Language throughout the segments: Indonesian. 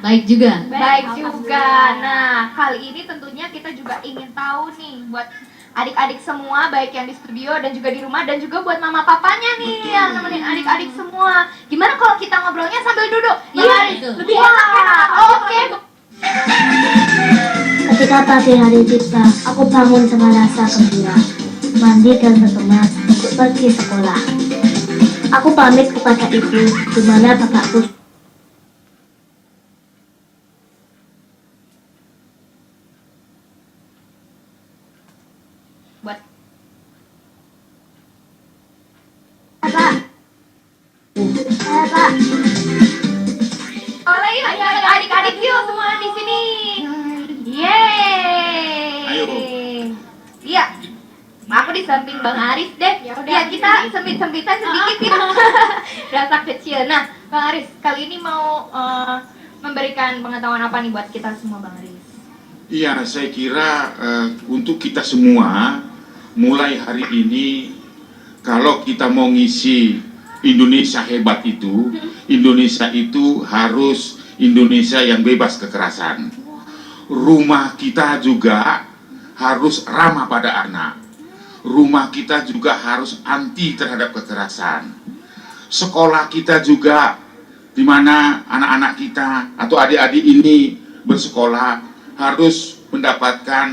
Baik juga. Baik juga. Nah, kali ini tentunya kita juga ingin tahu nih buat adik-adik semua, baik yang di studio dan juga di rumah, dan juga buat mama papanya nih yang nemenin adik-adik semua. Gimana kalau kita ngobrolnya sambil duduk? Iya, Betul. Lebih enak ya. Oke. Ketika pagi hari tiba, aku bangun dengan rasa gembira, mandi dan berkemas untuk pergi sekolah. Aku pamit kepada ibu, di mana bapakku Buat Pak. oleh yuk, adik-adik yuk semua di sini. Yeay. Ayo. Iya. Aku di samping Bang Aris deh. Ya kita sempit-sempitan sedikit ya. Rasa kecil. Nah, Bang Aris, kali ini mau memberikan pengetahuan apa nih buat kita semua, Bang Aris? Iya, saya kira untuk kita semua, mulai hari ini, kalau kita mau ngisi Indonesia hebat itu, Indonesia itu harus Indonesia yang bebas kekerasan. Rumah kita juga harus ramah pada anak. Rumah kita juga harus anti terhadap kekerasan. Sekolah kita juga, di mana anak-anak kita atau adik-adik ini bersekolah, harus mendapatkan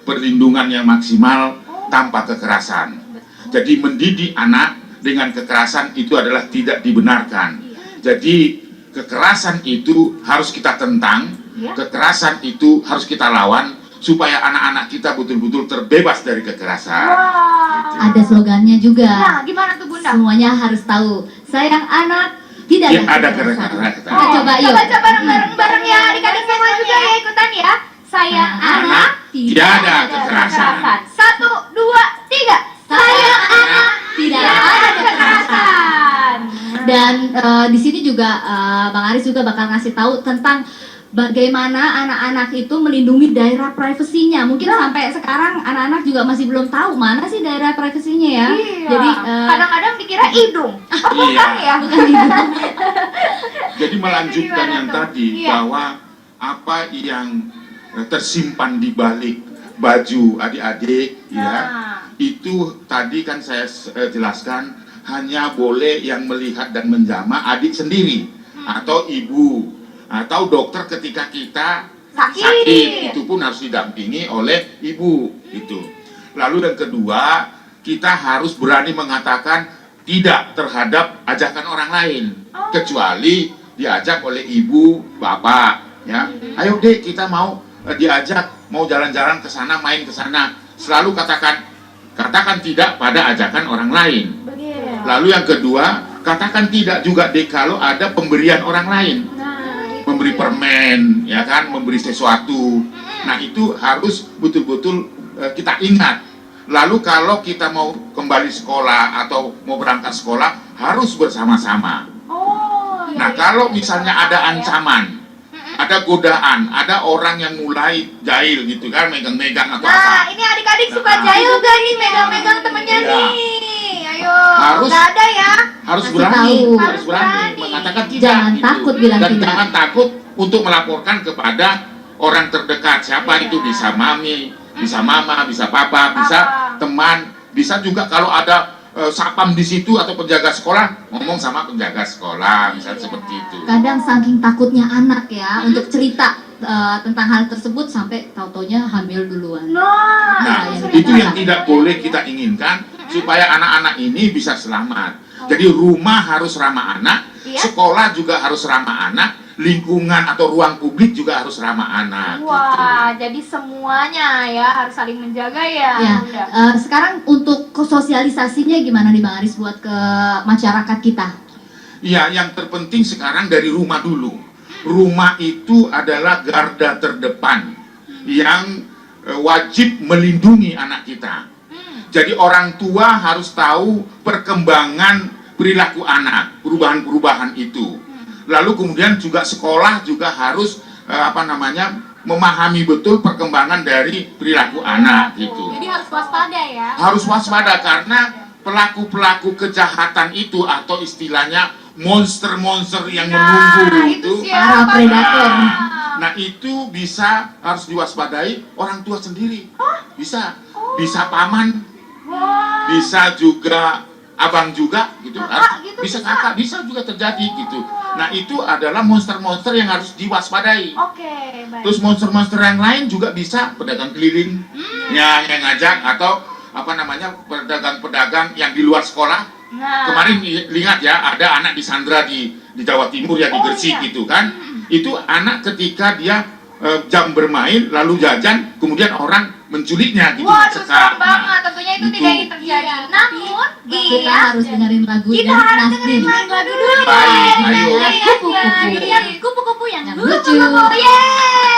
perlindungan yang maksimal tanpa kekerasan. Jadi mendidik anak dengan kekerasan itu adalah tidak dibenarkan. Jadi kekerasan itu harus kita tentang, kekerasan itu harus kita lawan, supaya anak-anak kita betul-betul terbebas dari kekerasan. Wah. Ada slogannya juga. Nah, gimana tuh Bunda? Semuanya harus tahu. Sayang anak, tidak Ya, ada kekerasan. Kita coba yuk. Coba bareng-bareng ya, adik-adik semua juga ya ikutan ya. Sayang anak, tidak ada kekerasan. 1, 2, 3. Sayang anak, tidak ada kekerasan. Dan di sini juga Bang Aris juga bakal ngasih tahu tentang bagaimana anak-anak itu melindungi daerah privasinya. Mungkin sampai sekarang anak-anak juga masih belum tahu mana sih daerah privasinya ya. Iya. Jadi kadang-kadang dikira hidung. Oh, Iya. bukan ya? bukan itu. Jadi melanjutkan Gimana yang tuh? tadi, Iya. bahwa apa yang tersimpan di balik baju adik-adik, ya, Nah. itu tadi kan saya jelaskan hanya boleh yang melihat dan menjamah adik sendiri atau ibu atau dokter ketika kita sakit, itu pun harus didampingi oleh ibu itu. Lalu yang kedua, kita harus berani mengatakan tidak terhadap ajakan orang lain, kecuali diajak oleh ibu, bapak, ya. Ayo deh kita mau diajak, mau jalan-jalan ke sana, main ke sana. Selalu katakan tidak pada ajakan orang lain. Begitu. Lalu yang kedua, katakan tidak juga deh kalau ada pemberian orang lain. Memberi permen, ya kan, memberi sesuatu. Nah, itu harus betul-betul kita ingat. Lalu kalau kita mau kembali sekolah atau mau berangkat sekolah, harus bersama-sama. Oh, iya, Nah, iya, kalau iya. misalnya ada ancaman, ada godaan, ada orang yang mulai jahil gitu kan, megang-megang atau Nah, apa. ini adik-adik suka Nah. jahil gak nih megang-megang temennya Iya. nih? Ayo, Harus- nggak ada ya? Harus Kasih berani, tahu. harus berani Harus berani. mengatakan tidak. Jangan takut bilang Dan tidak. jangan takut untuk melaporkan kepada orang terdekat. Siapa Iya. itu? Bisa mami, bisa mama, bisa papa, bisa Papa. teman, bisa juga kalau ada sapam di situ atau penjaga sekolah, ngomong sama penjaga sekolah, misalnya Iya. seperti itu. Kadang saking takutnya anak ya untuk cerita tentang hal tersebut sampai tau-taunya hamil duluan. Nah, yang itu kita yang tidak boleh kita inginkan, supaya anak-anak ini bisa selamat. Jadi rumah harus ramah anak, Iya. sekolah juga harus ramah anak, lingkungan atau ruang publik juga harus ramah anak. Wah, jadi semuanya ya harus saling menjaga ya. Ya, Bunda. sekarang untuk sosialisasinya gimana nih Bang Aris buat ke masyarakat kita? Iya, yang terpenting sekarang dari rumah dulu. Rumah itu adalah garda terdepan yang wajib melindungi anak kita. Jadi orang tua harus tahu perkembangan perilaku anak, perubahan-perubahan itu. Lalu kemudian juga sekolah juga harus memahami betul perkembangan dari perilaku anak gitu. Jadi harus waspada ya. Harus waspada karena pelaku-pelaku kejahatan itu atau istilahnya monster-monster yang Nah, menunggu itu itu. siapa? Para predator. Nah itu bisa harus diwaspadai orang tua sendiri. Bisa, bisa paman, Wah. bisa juga abang juga gitu. Kakak gitu bisa bisa? kakak, bisa juga terjadi gitu. Nah itu adalah monster-monster yang harus diwaspadai. Oke, baik. Terus monster-monster yang lain juga bisa pedagang keliling yang ngajak, atau apa namanya, pedagang-pedagang yang di luar sekolah. Nah. Kemarin lihat ya, ada anak disandra di Jawa Timur ya, di Oh, Gresik iya. gitu kan. Itu anak ketika dia jam bermain lalu jajan, kemudian orang menculiknya gitu. Wah, itu serem Nah, banget. Tentunya itu itu. tidak ingin terjadi. Iya, Namun, Kita iya. harus dengerin lagunya Kita harus Nasdin. dengerin lagu dulu. Baik, ayo. Kupu-kupu. Iya, kupu-kupu yang Yang lucu. lucu. Yeay.